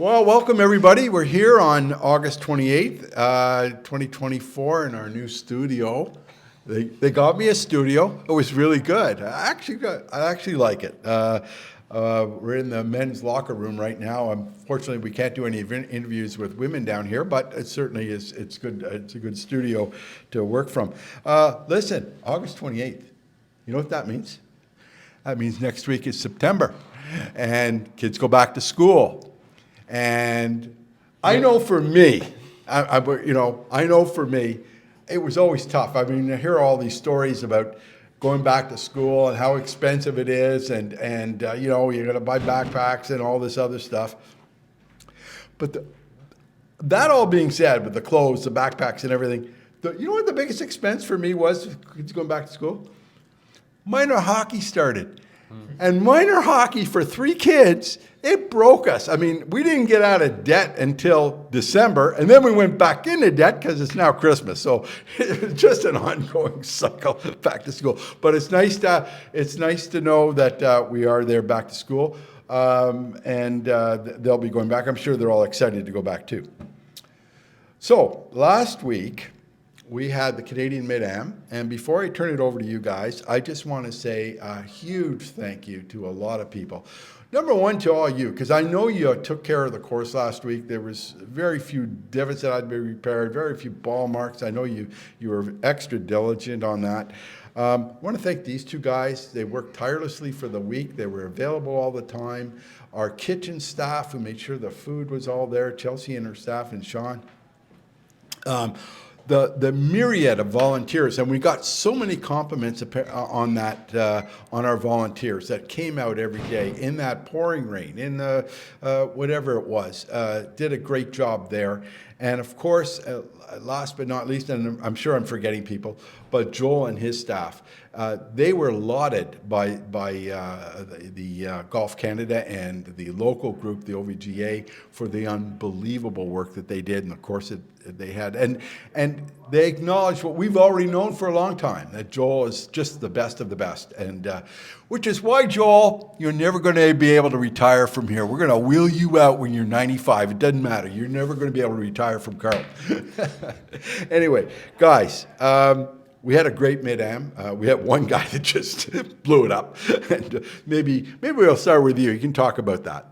Well, welcome everybody. We're here on August 28th, 2024 in our new studio. They got me a studio. It was really good. I actually like it. We're in the men's locker room right now. Unfortunately, we can't do any interviews with women down here, but it certainly is. It's good. It's a good studio to work from. Listen, August 28th. You know what that means? That means next week is September, and kids go back to school. And I know for me, I know for me, it was always tough. I mean, I hear all these stories about going back to school and how expensive it is, and you're going to buy backpacks and all this other stuff. But that all being said, with the clothes, the backpacks, and everything, you know what the biggest expense for me was kids going back to school? Minor hockey started. And minor hockey for 3 kids, it broke us. I mean, we didn't get out of debt until December, and then we went back into debt because it's now Christmas. So it's just an ongoing cycle back to school. But it's nice to know that we are there back to school, and they'll be going back. I'm sure they're all excited to go back too. So last week, we had the Canadian Mid-Am, and before I turn it over to you guys, I just want to say a huge thank you to a lot of people. Number one, to all you, because I know you took care of the course last week. There was very few divots that had to be repaired, very few ball marks. I know you were extra diligent on that. I want to thank these 2 guys. They worked tirelessly for the week. They were available all the time. Our kitchen staff, who made sure the food was all there, Chelsea and her staff, and Sean. The myriad of volunteers, and we got so many compliments on that, on our volunteers that came out every day in that pouring rain, in the whatever it was, did a great job there. And of course, last but not least, and I'm sure I'm forgetting people, but Joel and his staff, they were lauded by the Golf Canada and the local group, the OVGA, for the unbelievable work that they did, and of course they had. And they acknowledged what we've already known for a long time, that Joel is just the best of the best. And which is why, Joel, you're never going to be able to retire from here. We're going to wheel you out when you're 95. It doesn't matter. You're never going to be able to retire from Carleton. Anyway, guys, we had a great Mid-Am. We had one guy that just blew it up. And maybe we'll start with you. You can talk about that.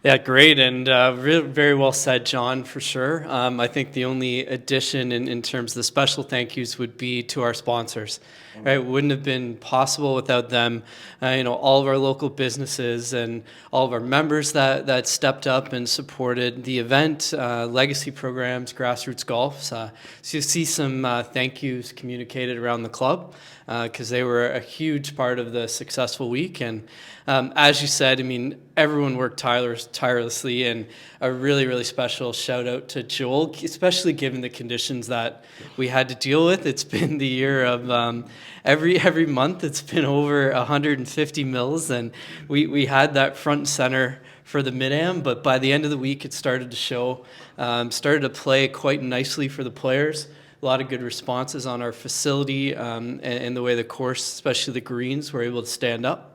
Yeah, great, and very well said, John, for sure. I think the only addition in terms of the special thank yous would be to our sponsors. Right, it wouldn't have been possible without them. All of our local businesses and all of our members that stepped up and supported the event, legacy programs, grassroots golf. So you see some thank yous communicated around the club because they were a huge part of the successful week. And as you said, I mean, everyone worked tirelessly, and a really, really special shout out to Joel, especially given the conditions that we had to deal with. It's been the year of every month it's been over 150 mils, and we had that front and center for the Mid-Am, but by the end of the week it started to show, started to play quite nicely for the players. A lot of good responses on our facility and the way the course, especially the greens, were able to stand up.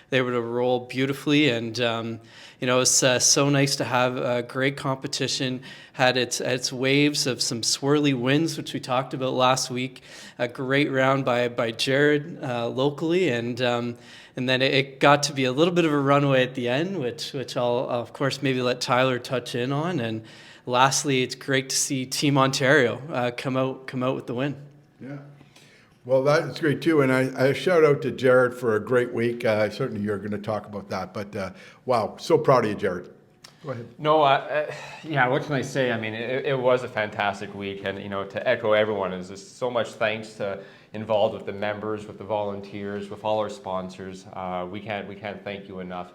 They were able to roll beautifully, and it was so nice to have a great competition. Had its waves of some swirly winds, which we talked about last week. A great round by Jared locally, and then it got to be a little bit of a runaway at the end, which I'll of course maybe let Tyler touch in on. And lastly, it's great to see Team Ontario come out with the win. Yeah. Well, that's great too, and I shout out to Jared for a great week. Certainly you're going to talk about that, but wow, so proud of you, Jared. Go ahead. No, yeah, what can I say? I mean, it was a fantastic week, and to echo everyone, is just so much thanks involved with the members, with the volunteers, with all our sponsors. We can't thank you enough.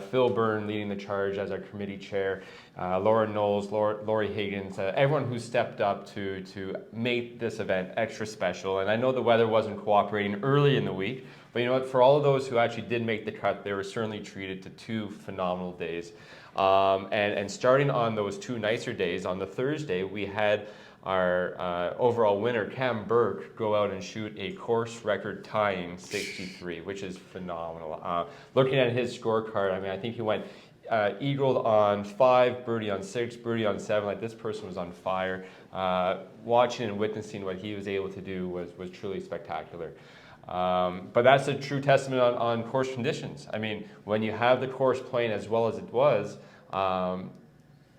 Phil Byrne leading the charge as our committee chair, Laura Knowles, Lori Higgins, everyone who stepped up to make this event extra special. And I know the weather wasn't cooperating early in the week, but you know what, for all of those who actually did make the cut, they were certainly treated to 2 phenomenal days. And starting on those 2 nicer days, on the Thursday, we had our overall winner, Cam Burke, go out and shoot a course record tying 63, which is phenomenal. Looking at his scorecard, I mean, I think he went eagled on 5, birdie on 6, birdie on 7. Like, this person was on fire. Watching and witnessing what he was able to do was truly spectacular. But that's a true testament on course conditions. I mean, when you have the course playing as well as it was,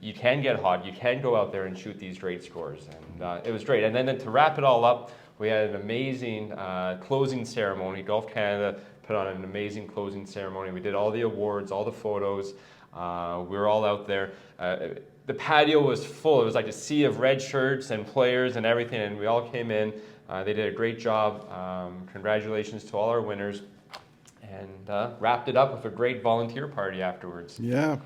you can get hot. You can go out there and shoot these great scores. And it was great. And then to wrap it all up, we had an amazing closing ceremony. Golf Canada put on an amazing closing ceremony. We did all the awards, all the photos. We were all out there. The patio was full. It was like a sea of red shirts and players and everything, and we all came in. They did a great job. Congratulations to all our winners. And wrapped it up with a great volunteer party afterwards. Yeah,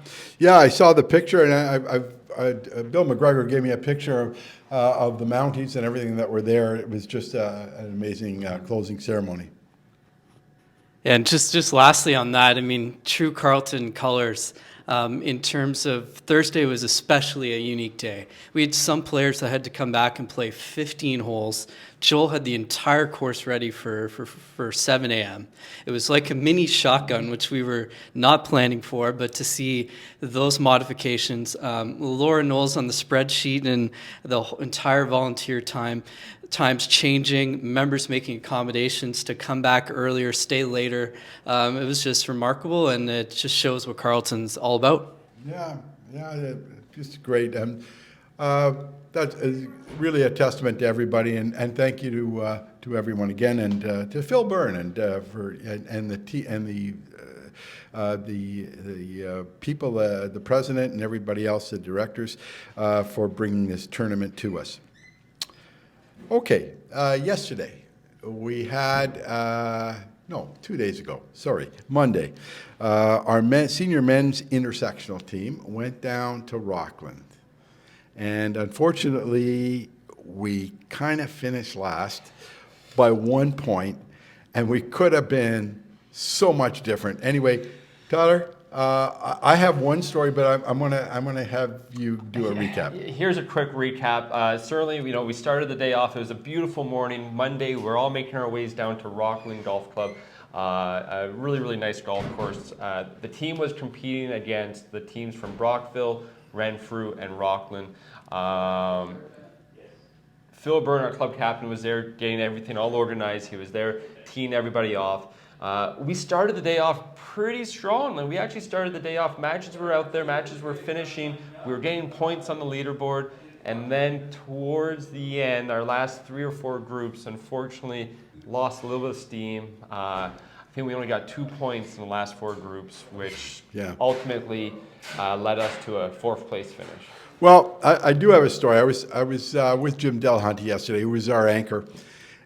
I saw the picture, and Bill McGregor gave me a picture of the Mounties and everything that were there. It was just an amazing closing ceremony. And just lastly on that, I mean, true Carleton colors. In terms of Thursday was especially a unique day. We had some players that had to come back and play 15 holes. Joel had the entire course ready for 7 a.m. It was like a mini shotgun, which we were not planning for, but to see those modifications, Laura Knowles on the spreadsheet and the entire volunteer times changing, members making accommodations to come back earlier, stay later. It was just remarkable, and it just shows what Carleton's all about. Yeah, just great. That's really a testament to everybody, and thank you to everyone again, and to Phil Byrne and the people, the president, and everybody else, the directors, for bringing this tournament to us. Okay, yesterday we had, 2 days ago, Monday, our senior men's intersectional team went down to Rockland. And unfortunately, we kind of finished last by 1 point, and we could have been so much different. Anyway, Tyler, I have one story, but I'm gonna have you do a recap. Here's a quick recap. Certainly, we started the day off. It was a beautiful morning, Monday. We're all making our ways down to Rockland Golf Club. A really, really nice golf course. The team was competing against the teams from Brockville, Renfrew, and Rockland. Phil Byrne, our club captain, was there getting everything all organized. He was there teeing everybody off. We started the day off pretty strongly. We actually started the day off. Matches were out there. Matches were finishing. We were getting points on the leaderboard. And then towards the end, our last 3 or 4 groups, unfortunately, lost a little bit of steam. I think we only got 2 points in the last 4 groups, which ultimately led us to a 4th place finish. Well, I do have a story. I was with Jim Delhunty yesterday, who was our anchor,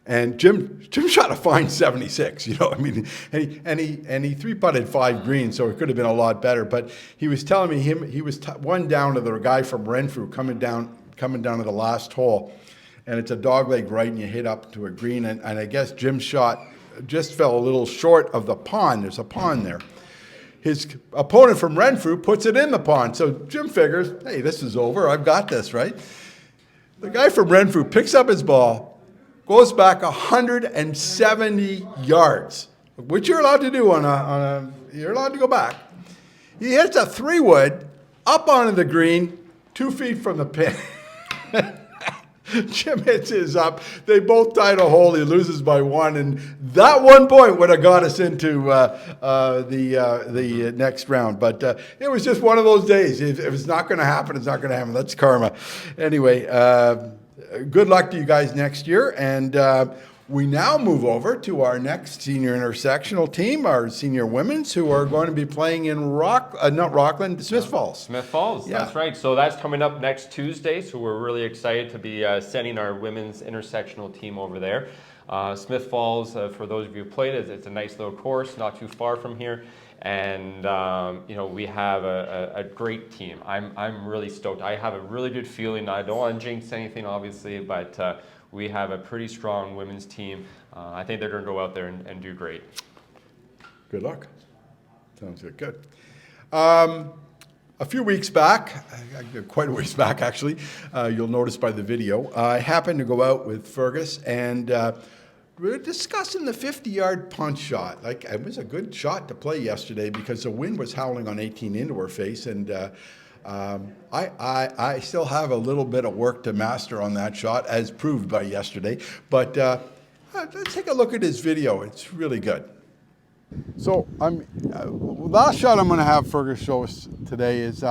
and Jim shot a fine 76. I mean, and he 3-putted 5 greens, so it could have been a lot better. But he was telling me he was one down to the guy from Renfrew coming down to the last hole, and it's a dogleg right, and you hit up to a green, and I guess Jim's shot just fell a little short of the pond. There's a pond there. His opponent from Renfrew puts it in the pond. So Jim figures, hey, this is over. I've got this, right? The guy from Renfrew picks up his ball, goes back 170 yards, which you're allowed to do you're allowed to go back. He hits a 3-wood up onto the green, 2 feet from the pin. Jim hits his up. They both tied a hole. He loses by 1, and that 1 point would have got us into the next round. But it was just one of those days. If it's not going to happen, it's not going to happen. That's karma. Anyway, good luck to you guys next year, and we now move over to our next senior intersectional team, our senior women's, who are going to be playing in Smith Falls. Smith Falls, yeah. That's right. So that's coming up next Tuesday, so we're really excited to be sending our women's intersectional team over there. Smith Falls, for those of you who played it, it's a nice little course, not too far from here. And we have a great team. I'm really stoked. I have a really good feeling. I don't want to jinx anything, obviously, but we have a pretty strong women's team. I think they're going to go out there and do great. Good luck. Sounds good. A few weeks back, quite a ways back actually, you'll notice by the video, I happened to go out with Fergus, and we're discussing the 50-yard punch shot. Like, it was a good shot to play yesterday because the wind was howling on 18 into our face, and I still have a little bit of work to master on that shot, as proved by yesterday. But let's take a look at his video. It's really good. So last shot I'm going to have Fergus show us today is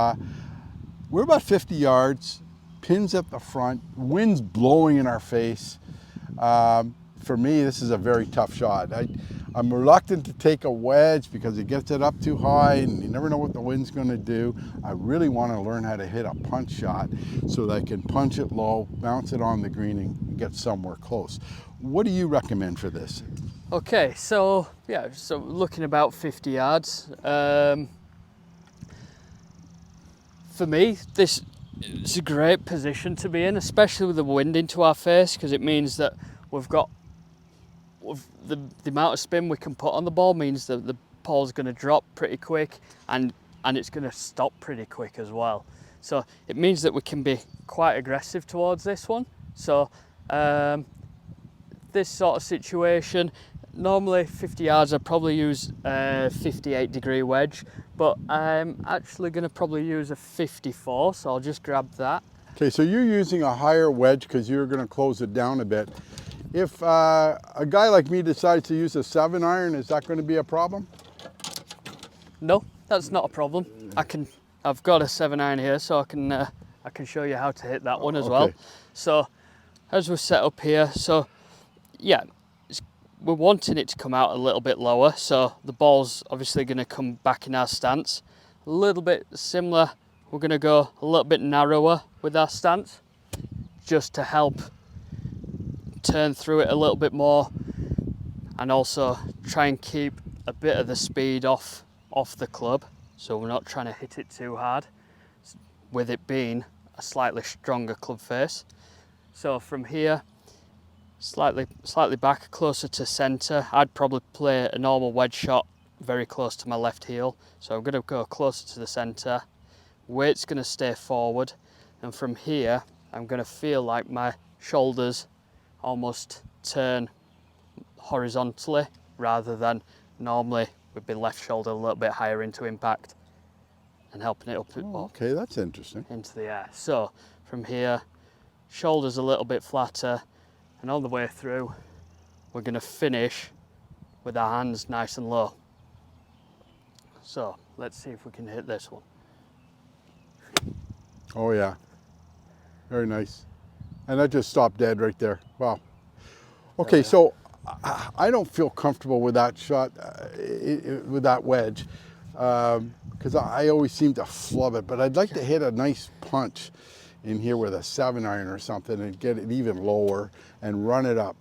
we're about 50 yards, pins at the front, wind's blowing in our face. For me, this is a very tough shot. I'm reluctant to take a wedge because it gets it up too high and you never know what the wind's going to do. I really want to learn how to hit a punch shot so that I can punch it low, bounce it on the green and get somewhere close. What do you recommend for this? Okay, so yeah, so looking about 50 yards. For me, this is a great position to be in, especially with the wind into our face, because it means that the amount of spin we can put on the ball means that the ball's going to drop pretty quick and it's going to stop pretty quick as well. So it means that we can be quite aggressive towards this one. So this sort of situation, normally 50 yards I'd probably use a 58-degree wedge, but I'm actually going to probably use a 54, so I'll just grab that. Okay, so you're using a higher wedge because you're going to close it down a bit. If a guy like me decides to use a 7-iron, is that going to be a problem? No, that's not a problem. I've got a 7-iron here, so I can show you how to hit that one as well. So as we're set up here, so yeah, we're wanting it to come out a little bit lower, so the ball's obviously going to come back in our stance. A little bit similar, we're going to go a little bit narrower with our stance, just to help turn through it a little bit more, and also try and keep a bit of the speed off the club, so we're not trying to hit it too hard, with it being a slightly stronger club face. So from here, slightly back, closer to centre, I'd probably play a normal wedge shot very close to my left heel. So I'm going to go closer to the centre, weight's going to stay forward, and from here I'm going to feel like my shoulders almost turn horizontally rather than normally we've been left shoulder a little bit higher into impact and helping it up. Okay, that's interesting. Into the air. So from here, shoulders a little bit flatter, and all the way through we're going to finish with our hands nice and low. So let's see if we can hit this one. Oh yeah, very nice. And that just stopped dead right there. Wow. Okay, so I don't feel comfortable with that shot, with that wedge, because I always seem to flub it, but I'd like to hit a nice punch in here with a 7-iron or something and get it even lower and run it up.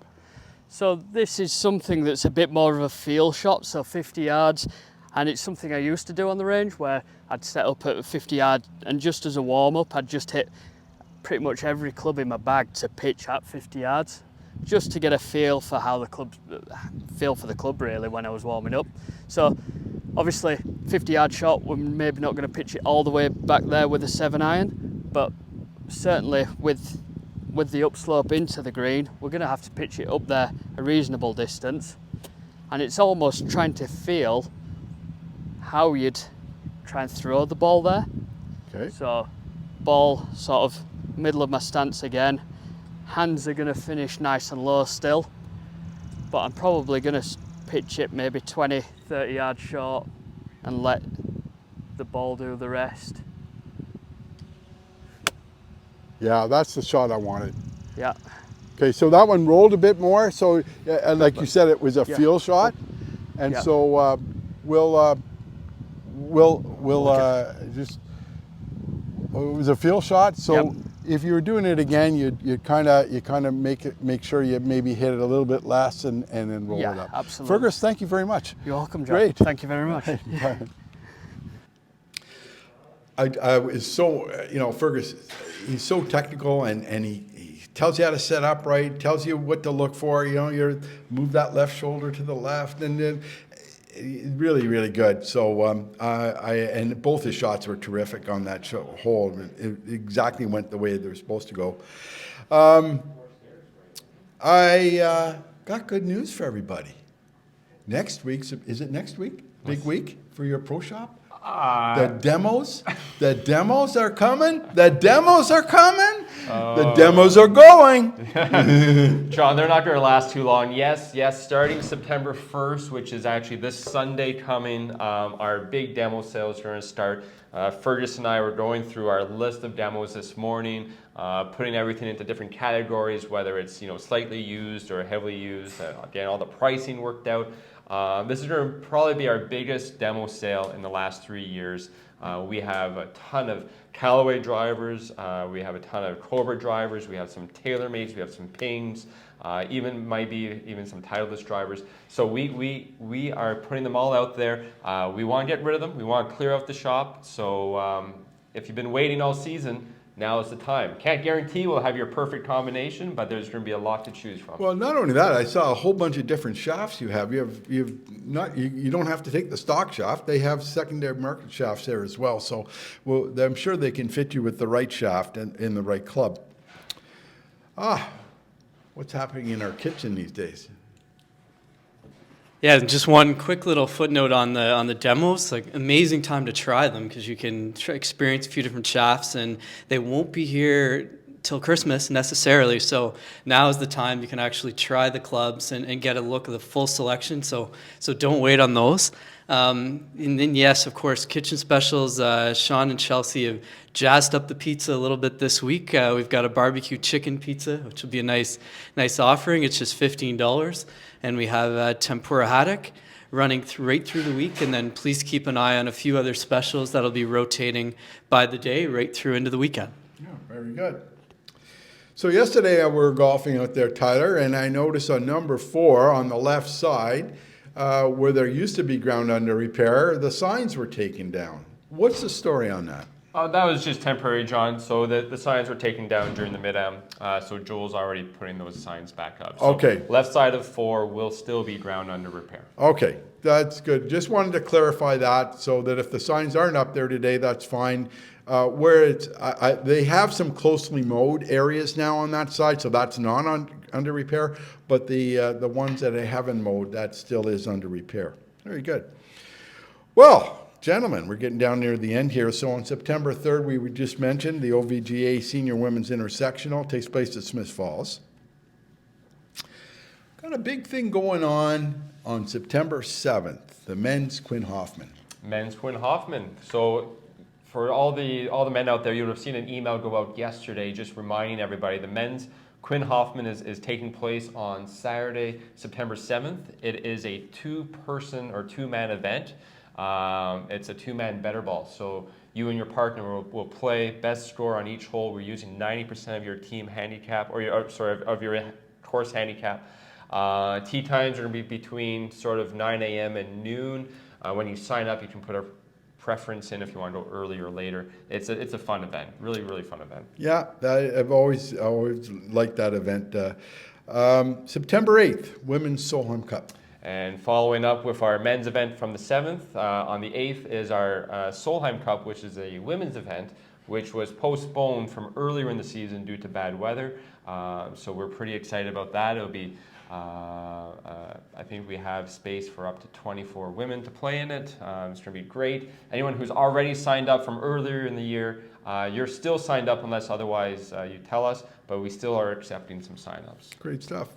So this is something that's a bit more of a feel shot, so 50 yards, and it's something I used to do on the range where I'd set up at 50 yards and just as a warm-up I'd just hit pretty much every club in my bag to pitch at 50 yards, just to get a feel for how the club really when I was warming up. So obviously 50-yard shot, we're maybe not going to pitch it all the way back there with a 7-iron, but certainly with the upslope into the green, we're going to have to pitch it up there a reasonable distance, and it's almost trying to feel how you'd try and throw the ball there. Okay. So ball sort of middle of my stance again, hands are going to finish nice and low still, but I'm probably going to pitch it maybe 20-30 yards short and let the ball do the rest. Yeah, that's the shot I wanted. Yeah. Okay, so that one rolled a bit more, so like you said, it was a feel shot, and so we'll just, it was a feel shot, so if you were doing it again, you kind of make sure you maybe hit it a little bit less and then roll it up. Absolutely. Fergus, thank you very much. You're welcome, John. Great. Thank you very much. I was so, Fergus, he's so technical and he tells you how to set up right, tells you what to look for, you move that left shoulder to the left, and then really, really good. So and both his shots were terrific on that hole. It exactly went the way they were supposed to go. got good news for everybody. Next week's, is it next week? Big week for your pro shop? The demos are coming. The demos are coming. The demos are going. John, they're not going to last too long. Yes, starting September 1st, which is actually this Sunday coming, our big demo sales are going to start. Fergus and I were going through our list of demos this morning, putting everything into different categories, whether it's slightly used or heavily used. Again, all the pricing worked out. This is going to probably be our biggest demo sale in the last 3 years. We have a ton of Callaway drivers, we have a ton of Cobra drivers, we have some TaylorMades, we have some Pings, even some Titleist drivers. So we are putting them all out there. We want to get rid of them. We want to clear out the shop. So if you've been waiting all season, now is the time. Can't guarantee we'll have your perfect combination, but there's going to be a lot to choose from. Well, not only that, I saw a whole bunch of different shafts you have. You don't have to take the stock shaft. They have secondary market shafts there as well. So I'm sure they can fit you with the right shaft and in the right club. What's happening in our kitchen these days? Yeah, just one quick little footnote on the demos. Like, amazing time to try them because you can experience a few different shafts, and they won't be here till Christmas necessarily. So now is the time you can actually try the clubs and get a look at the full selection. So don't wait on those. And then yes, of course, kitchen specials. Sean and Chelsea have jazzed up the pizza a little bit this week. We've got a barbecue chicken pizza, which will be a nice offering. It's just $15. And we have tempura haddock running right through the week. And then please keep an eye on a few other specials that'll be rotating by the day right through into the weekend. Yeah, very good. So yesterday we were golfing out there, Tyler, and I noticed on number 4 on the left side, where there used to be ground under repair, the signs were taken down. What's the story on that? That was just temporary, John. So the signs were taken down during the mid-am. So Joel's already putting those signs back up. So okay. Left side of 4 will still be ground under repair. Okay, that's good. Just wanted to clarify that so that if the signs aren't up there today, that's fine. Where it's, they have some closely mowed areas now on that side, so that's not under repair. But the ones that they haven't mowed, that still is under repair. Very good. Well, gentlemen, we're getting down near the end here. So on September 3rd, we just mentioned the OVGA Senior Women's Intersectional takes place at Smith Falls. Got a big thing going on September 7th, the men's Quinn Hoffman. Men's Quinn Hoffman. So for all the men out there, you would have seen an email go out yesterday just reminding everybody the men's Quinn Hoffman is taking place on Saturday, September 7th. It is a 2-person or 2-man event. It's a 2-man better ball. So you and your partner will play best score on each hole. We're using 90% of your team handicap, of your course handicap. Tee times are going to be between sort of 9 a.m. and noon. When you sign up, you can put a preference in if you want to go early or later. It's a fun event, really fun event. Yeah, I've always liked that event. September 8th, Women's Solheim Cup. And following up with our men's event from the 7th, on the 8th is our Solheim Cup, which is a women's event, which was postponed from earlier in the season due to bad weather. So we're pretty excited about that. It'll be, I think we have space for up to 24 women to play in it. It's going to be great. Anyone who's already signed up from earlier in the year, you're still signed up unless otherwise you tell us, but we still are accepting some sign-ups. Great stuff.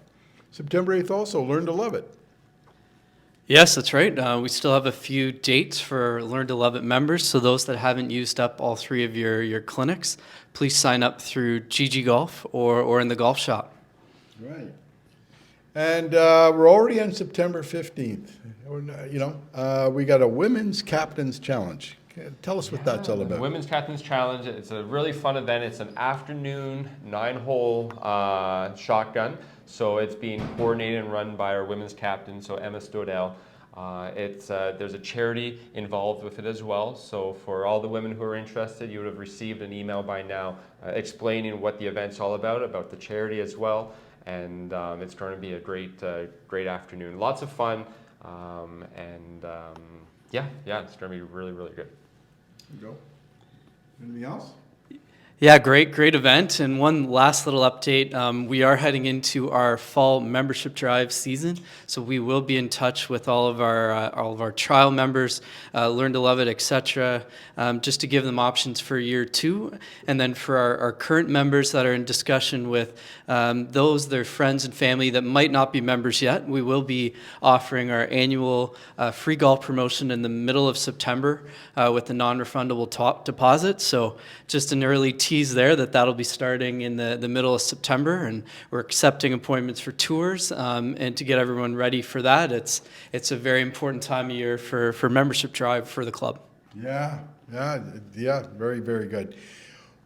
September 8th also, Learn to Love It. Yes, that's right. We still have a few dates for Learn to Love It members. So those that haven't used up all 3 of your clinics, please sign up through GG Golf or in the golf shop. Right. And we're already on September 15th. We got a Women's Captain's Challenge. Tell us what that's all about. The Women's Captain's Challenge, it's a really fun event. It's an afternoon 9-hole shotgun. So it's being coordinated and run by our women's captain, so Emma Stodell. There's a charity involved with it as well. So for all the women who are interested, you would have received an email by now explaining what the event's all about the charity as well. And it's going to be a great afternoon. Lots of fun. Yeah, it's going to be really good. There you go. Anything else? Yeah, great event. And one last little update, we are heading into our fall membership drive season. So we will be in touch with all of our trial members, Learn to Love It, etc., just to give them options for year 2. And then for our current members that are in discussion with those, their friends and family that might not be members yet, we will be offering our annual free golf promotion in the middle of September with a non-refundable top deposit. So just an early tease there that'll be starting in the middle of September, and we're accepting appointments for tours, and to get everyone ready for that, it's a very important time of year for membership drive for the club. Yeah, very, very good.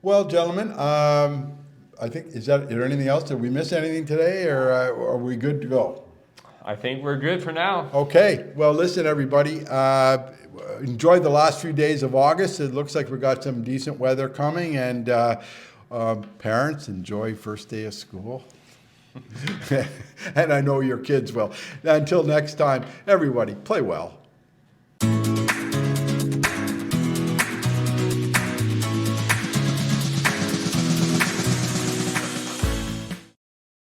Well, gentlemen, I think, is there anything else? Did we miss anything today, or are we good to go? I think we're good for now. Okay, well, listen, everybody, enjoy the last few days of August. It looks like we got some decent weather coming, and parents, enjoy first day of school. And I know your kids will. Until next time, everybody, play well.